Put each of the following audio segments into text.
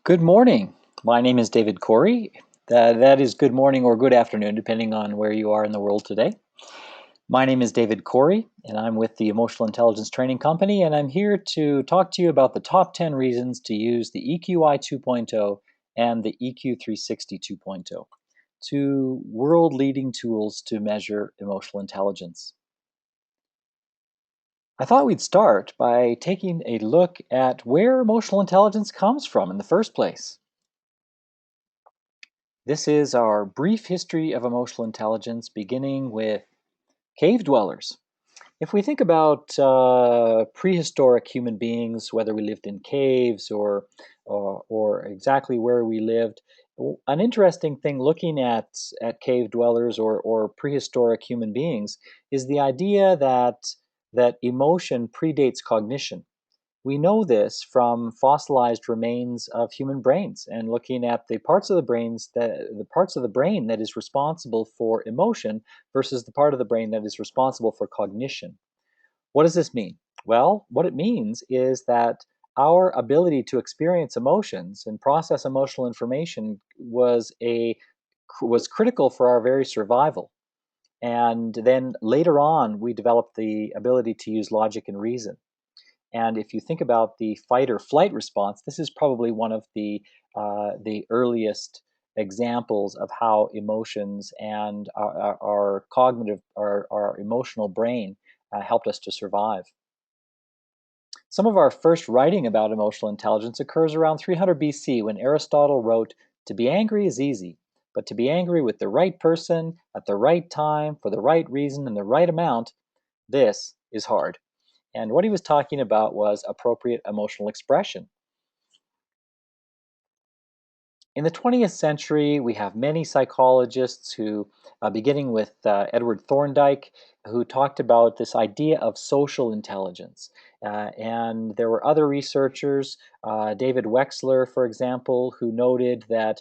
Good morning. My name is David Corey. That is good morning or good afternoon, depending on where you are in the world today. My name is David Corey, and I'm with the Emotional Intelligence Training Company, and I'm here to talk to you about the top 10 reasons to use the EQi 2.0 and the EQ 360 2.0, two world-leading tools to measure emotional intelligence. I thought we'd start by taking a look at where emotional intelligence comes from in the first place. This is our brief history of emotional intelligence, beginning with cave dwellers. If we think about prehistoric human beings, whether we lived in caves or exactly where we lived, an interesting thing looking at cave dwellers or prehistoric human beings is the idea that emotion predates cognition. We know this from fossilized remains of human brains and looking at the parts of the brain that is responsible for emotion versus the part of the brain that is responsible for cognition. What does this mean? Well, what it means is that our ability to experience emotions and process emotional information was critical for our very survival. And then later on, we developed the ability to use logic and reason. And if you think about the fight or flight response, this is probably one of the earliest examples of how emotions and our cognitive, our emotional brain helped us to survive. Some of our first writing about emotional intelligence occurs around 300 BC when Aristotle wrote, "To be angry is easy, but to be angry with the right person, at the right time, for the right reason, and the right amount, this is hard." And what he was talking about was appropriate emotional expression. In the 20th century, we have many psychologists who, beginning with Edward Thorndike, who talked about this idea of social intelligence. And there were other researchers, David Wexler, for example, who noted that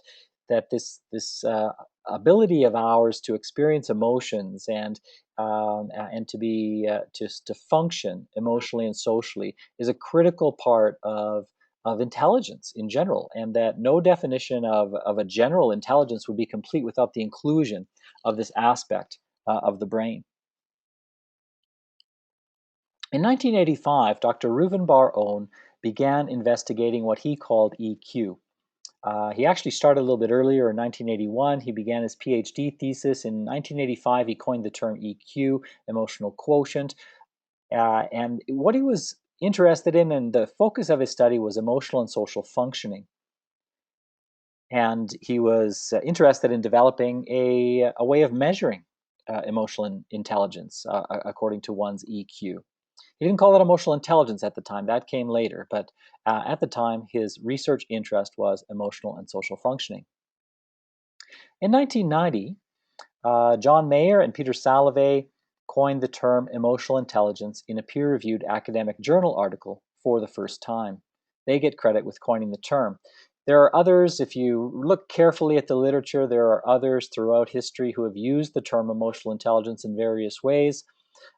this ability of ours to experience emotions and to be to function emotionally and socially is a critical part of intelligence in general, and that no definition of a general intelligence would be complete without the inclusion of this aspect of the brain. In 1985, Dr. Reuven Bar-On began investigating what he called EQ. He actually started a little bit earlier in 1981. He began his PhD thesis. In 1985, he coined the term EQ, emotional quotient. And what he was interested in and the focus of his study was emotional and social functioning. And he was interested in developing a way of measuring emotional intelligence according to one's EQ. He didn't call it emotional intelligence at the time, that came later, but at the time, his research interest was emotional and social functioning. In 1990, John Mayer and Peter Salovey coined the term emotional intelligence in a peer reviewed academic journal article for the first time. They get credit with coining the term. There are others, if you look carefully at the literature, there are others throughout history who have used the term emotional intelligence in various ways.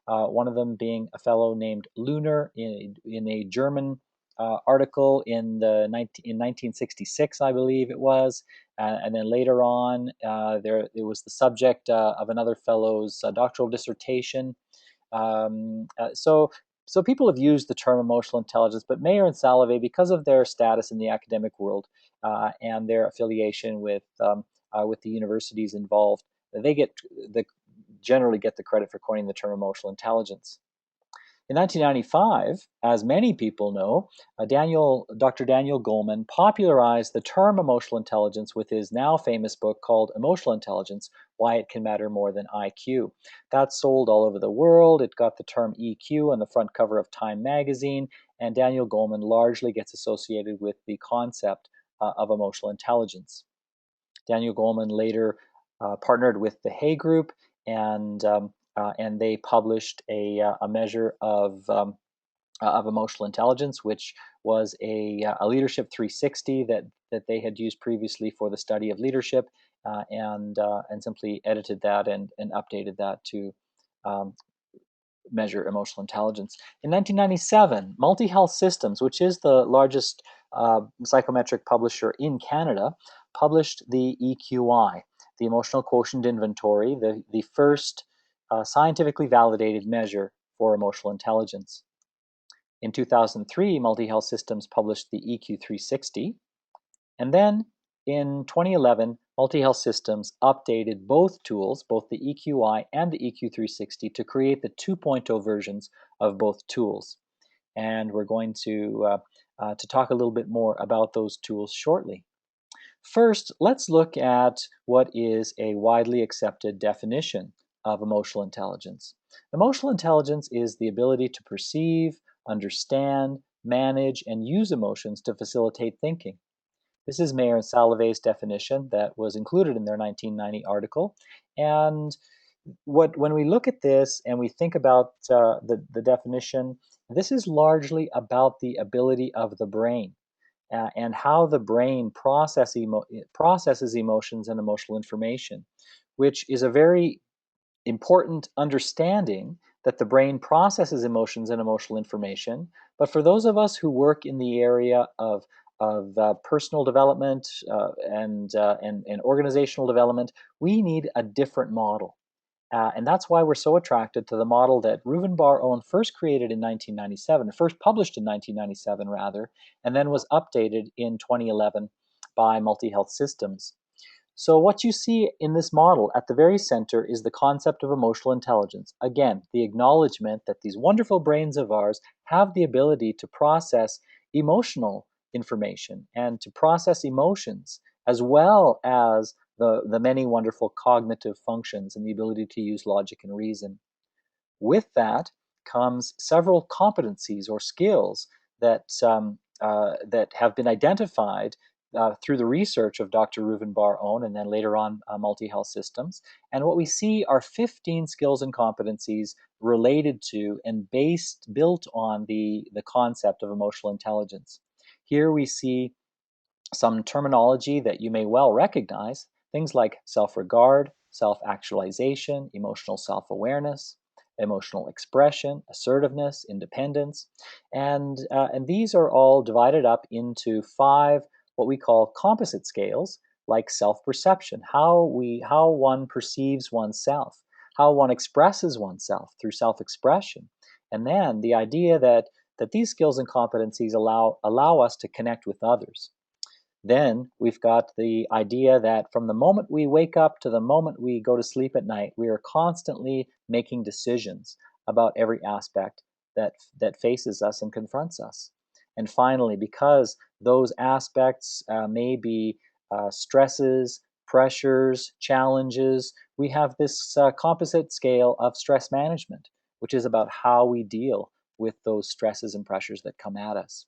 One of them being a fellow named Luhner in a German article in 1966, I believe it was. And then later on, it was the subject of another fellow's doctoral dissertation. Um, uh, so, so people have used the term emotional intelligence, but Mayer and Salovey, because of their status in the academic world and their affiliation with the universities involved, they get the generally get the credit for coining the term emotional intelligence. In 1995, as many people know, Dr. Daniel Goleman popularized the term emotional intelligence with his now famous book called Emotional Intelligence: Why It Can Matter More Than IQ. That sold all over the world. It got the term EQ on the front cover of Time magazine, and Daniel Goleman largely gets associated with the concept of emotional intelligence. Daniel Goleman later partnered with the Hay Group, and they published a measure of emotional intelligence, which was a leadership 360 that they had used previously for the study of leadership, and simply edited that and updated that to um, measure emotional intelligence. In 1997, Multi Health Systems, which is the largest psychometric publisher in Canada, published the EQi, the Emotional Quotient Inventory, the first scientifically validated measure for emotional intelligence. In 2003, Multi Health Systems published the EQ360, and then in 2011, Multi Health Systems updated both tools, both the EQi and the EQ360, to create the 2.0 versions of both tools. And we're going to talk a little bit more about those tools shortly. First, let's look at what is a widely accepted definition of emotional intelligence. Emotional intelligence is the ability to perceive, understand, manage, and use emotions to facilitate thinking. This is Mayer and Salovey's definition that was included in their 1990 article. And when we look at this and we think about the definition, this is largely about the ability of the brain and how the brain processes emotions and emotional information, which is a very important understanding that the brain processes emotions and emotional information. But for those of us who work in the area of personal development and organizational development, we need a different model. And that's why we're so attracted to the model that Reuven Bar-On first created in 1997, first published in 1997 rather, and then was updated in 2011 by Multi Health Systems. So what you see in this model at the very center is the concept of emotional intelligence. Again, the acknowledgement that these wonderful brains of ours have the ability to process emotional information and to process emotions, as well as the many wonderful cognitive functions and the ability to use logic and reason. With that comes several competencies or skills that have been identified through the research of Dr. Reuven Bar-On and then later on Multi Health Systems. And what we see are 15 skills and competencies related to and built on the concept of emotional intelligence. Here we see some terminology that you may well recognize, things like self-regard, self-actualization, emotional self-awareness, emotional expression, assertiveness, independence, and these are all divided up into 5 what we call composite scales, like self-perception, how one perceives oneself, how one expresses oneself through self-expression, and then the idea that these skills and competencies allow us to connect with others. Then we've got the idea that from the moment we wake up to the moment we go to sleep at night, we are constantly making decisions about every aspect that faces us and confronts us. And finally, because those aspects may be stresses, pressures, challenges, we have this composite scale of stress management, which is about how we deal with those stresses and pressures that come at us.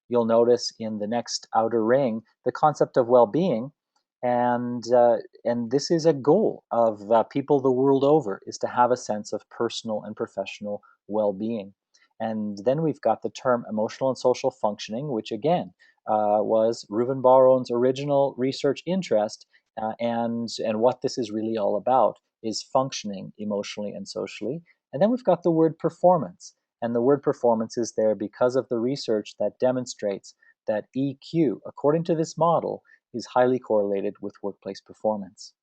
You'll notice in the next outer ring the concept of well-being, and this is a goal of people the world over, is to have a sense of personal and professional well-being. And then we've got the term emotional and social functioning, which again was Reuven Bar-On's original research interest, and what this is really all about is functioning emotionally and socially. And then we've got the word performance. And the word performance is there because of the research that demonstrates that EQ, according to this model, is highly correlated with workplace performance.